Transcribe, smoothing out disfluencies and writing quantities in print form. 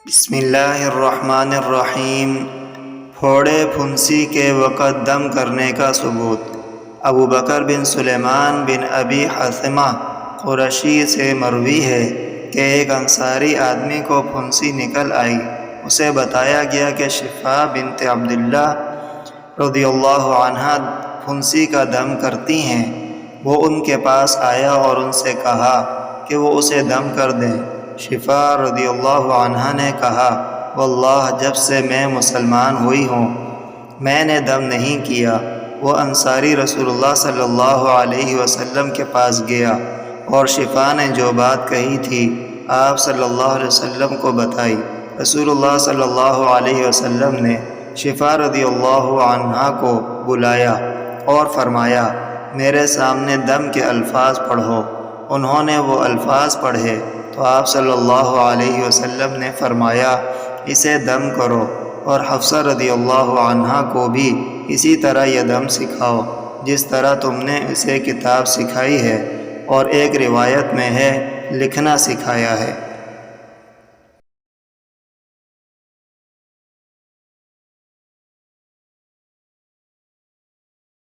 بسم اللہ الرحمن الرحیم۔ پھوڑے پھنسی کے وقت دم کرنے کا ثبوت۔ ابو بکر بن سلیمان بن ابی حثمہ قرشی سے مروی ہے کہ ایک انصاری آدمی کو پھنسی نکل آئی۔ اسے بتایا گیا کہ شفا بنت عبداللہ رضی اللہ عنہا پھنسی کا دم کرتی ہیں۔ وہ ان کے پاس آیا اور ان سے کہا کہ وہ اسے دم کر دیں۔ شفا رضی اللہ عنہا نے کہا، واللہ جب سے میں مسلمان ہوئی ہوں میں نے دم نہیں کیا۔ وہ انصاری رسول اللہ صلی اللہ علیہ وسلم کے پاس گیا اور شفا نے جو بات کہی تھی آپ صلی اللہ علیہ وسلم کو بتائی۔ رسول اللہ صلی اللہ علیہ وسلم نے شفا رضی اللہ عنہا کو بلایا اور فرمایا، میرے سامنے دم کے الفاظ پڑھو۔ انہوں نے وہ الفاظ پڑھے تو آپ صلی اللہ علیہ وسلم نے فرمایا، اسے دم کرو، اور حفصہ رضی اللہ عنہا کو بھی اسی طرح یہ دم سکھاؤ جس طرح تم نے اسے کتاب سکھائی ہے، اور ایک روایت میں ہے لکھنا سکھایا ہے۔